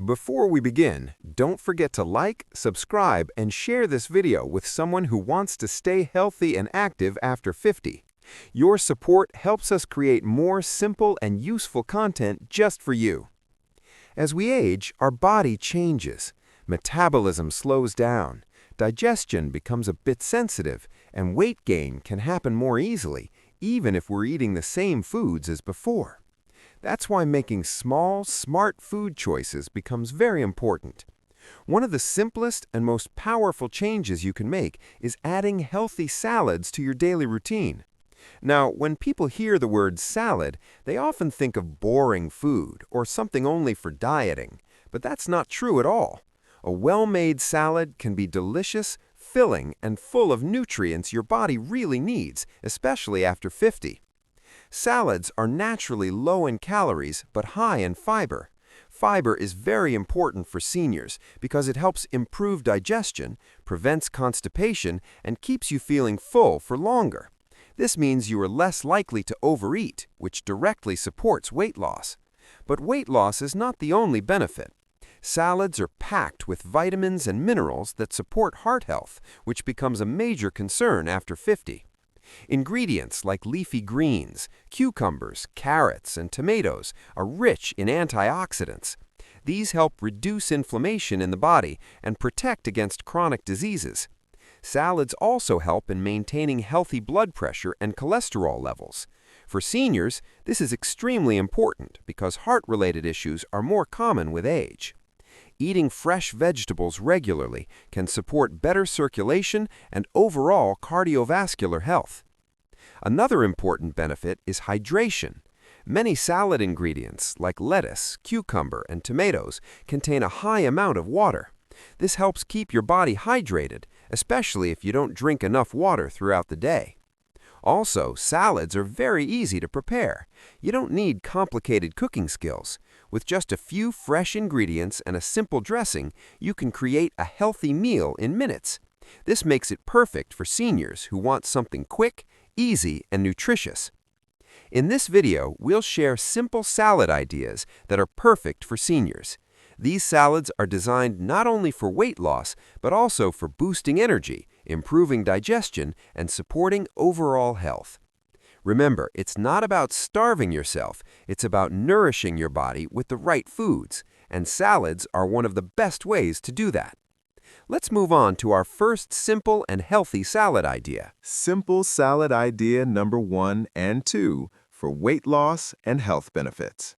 Before we begin, don't forget to like, subscribe, and share this video with someone who wants to stay healthy and active after 50. Your support helps us create more simple and useful content just for you. As we age, our body changes. Metabolism slows down, digestion becomes a bit sensitive, and weight gain can happen more easily, even if we're eating the same foods as before. That's why making small, smart food choices becomes very important. One of the simplest and most powerful changes you can make is adding healthy salads to your daily routine. Now, when people hear the word salad, they often think of boring food or something only for dieting, but that's not true at all. A well-made salad can be delicious, filling, and full of nutrients your body really needs, especially after 50. Salads are naturally low in calories but high in fiber. Fiber is very important for seniors because it helps improve digestion, prevents constipation, and keeps you feeling full for longer. This means you are less likely to overeat, which directly supports weight loss. But weight loss is not the only benefit. Salads are packed with vitamins and minerals that support heart health, which becomes a major concern after 50. Ingredients like leafy greens, cucumbers, carrots, and tomatoes are rich in antioxidants. These help reduce inflammation in the body and protect against chronic diseases. Salads also help in maintaining healthy blood pressure and cholesterol levels. For seniors, this is extremely important because heart-related issues are more common with age. Eating fresh vegetables regularly can support better circulation and overall cardiovascular health. Another important benefit is hydration. Many salad ingredients, like lettuce, cucumber, and tomatoes, contain a high amount of water. This helps keep your body hydrated, especially if you don't drink enough water throughout the day. Also, salads are very easy to prepare. You don't need complicated cooking skills. With just a few fresh ingredients and a simple dressing, you can create a healthy meal in minutes. This makes it perfect for seniors who want something quick, easy, and nutritious. In this video, we'll share simple salad ideas that are perfect for seniors. These salads are designed not only for weight loss, but also for boosting energy, improving digestion, and supporting overall health. Remember, it's not about starving yourself, it's about nourishing your body with the right foods, and salads are one of the best ways to do that. Let's move on to our first simple and healthy salad idea. Simple salad idea number 1 and 2 for weight loss and health benefits.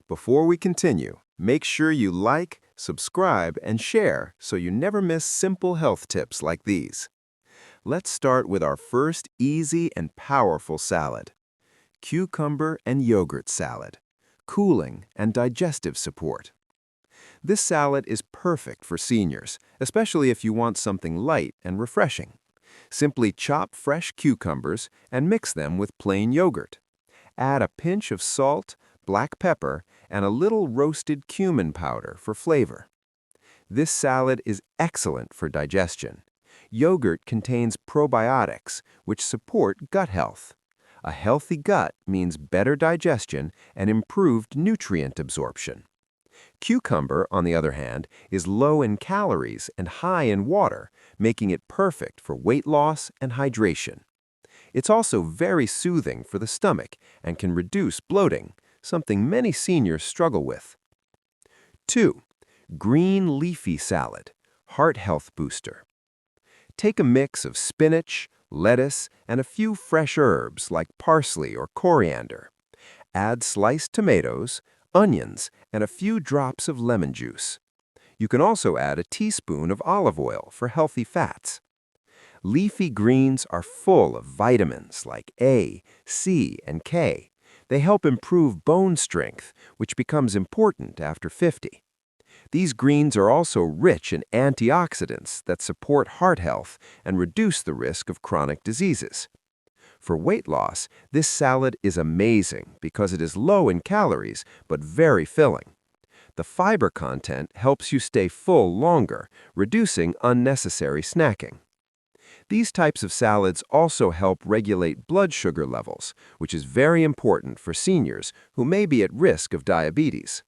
Before we continue, make sure you like, subscribe, and share so you never miss simple health tips like these. Let's start with our first easy and powerful salad. Cucumber and yogurt salad. Cooling and digestive support. This salad is perfect for seniors, especially if you want something light and refreshing. Simply chop fresh cucumbers and mix them with plain yogurt. Add a pinch of salt, black pepper, and a little roasted cumin powder for flavor. This salad is excellent for digestion. Yogurt contains probiotics, which support gut health. A healthy gut means better digestion and improved nutrient absorption. Cucumber, on the other hand, is low in calories and high in water, making it perfect for weight loss and hydration. It's also very soothing for the stomach and can reduce bloating, something many seniors struggle with. 2. Green leafy salad, heart health booster. Take a mix of spinach, lettuce, and a few fresh herbs like parsley or coriander. Add sliced tomatoes, onions, and a few drops of lemon juice. You can also add a teaspoon of olive oil for healthy fats. Leafy greens are full of vitamins like A, C, and K. They help improve bone strength, which becomes important after 50. These greens are also rich in antioxidants that support heart health and reduce the risk of chronic diseases. For weight loss, this salad is amazing because it is low in calories but very filling. The fiber content helps you stay full longer, reducing unnecessary snacking. These types of salads also help regulate blood sugar levels, which is very important for seniors who may be at risk of diabetes.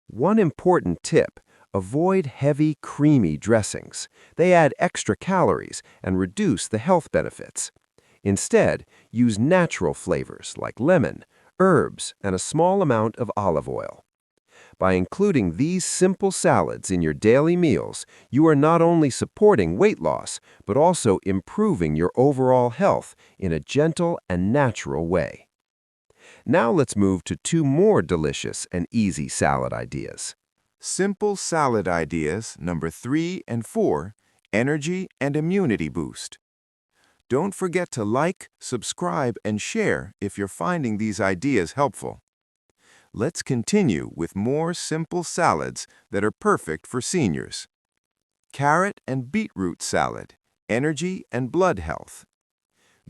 One important tip: avoid heavy, creamy dressings. They add extra calories and reduce the health benefits. Instead, use natural flavors like lemon, herbs, and a small amount of olive oil. By including these simple salads in your daily meals, you are not only supporting weight loss, but also improving your overall health in a gentle and natural way. Now let's move to two more delicious and easy salad ideas. Simple salad ideas number 3 and 4, energy and immunity boost. Don't forget to like, subscribe, and share if you're finding these ideas helpful. Let's continue with more simple salads that are perfect for seniors. Carrot and beetroot salad, energy and blood health.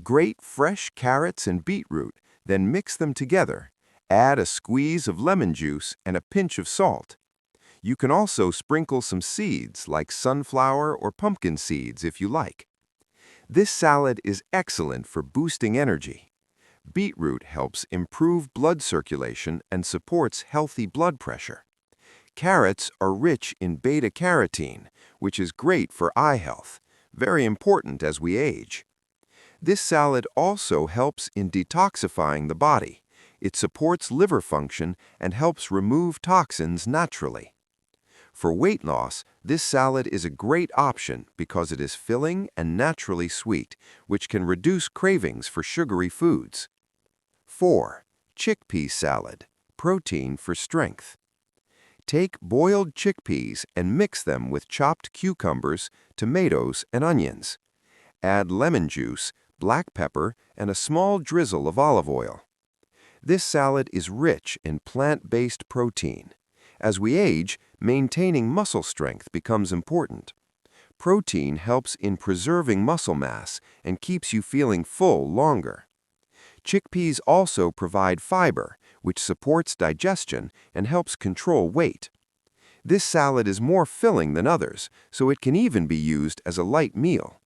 Grate fresh carrots and beetroot, then mix them together. Add a squeeze of lemon juice and a pinch of salt. You can also sprinkle some seeds like sunflower or pumpkin seeds if you like. This salad is excellent for boosting energy. Beetroot helps improve blood circulation and supports healthy blood pressure. Carrots are rich in beta-carotene, which is great for eye health, very important as we age. This salad also helps in detoxifying the body. It supports liver function and helps remove toxins naturally. For weight loss, this salad is a great option because it is filling and naturally sweet, which can reduce cravings for sugary foods. 4. Chickpea salad, protein for strength. Take boiled chickpeas and mix them with chopped cucumbers, tomatoes, and onions. Add lemon juice, black pepper, and a small drizzle of olive oil. This salad is rich in plant-based protein. As we age, maintaining muscle strength becomes important. Protein helps in preserving muscle mass and keeps you feeling full longer. Chickpeas also provide fiber, which supports digestion and helps control weight. This salad is more filling than others, so it can even be used as a light meal.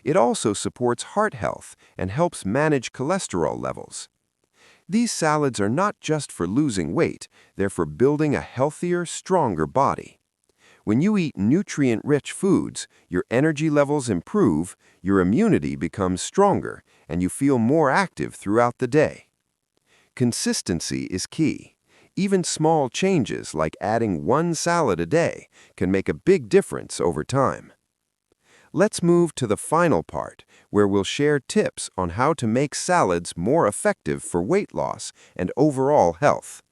It also supports heart health and helps manage cholesterol levels. These salads are not just for losing weight, they're for building a healthier, stronger body. When you eat nutrient-rich foods, your energy levels improve, your immunity becomes stronger, and you feel more active throughout the day. Consistency is key. Even small changes like adding one salad a day can make a big difference over time. Let's move to the final part, where we'll share tips on how to make salads more effective for weight loss and overall health.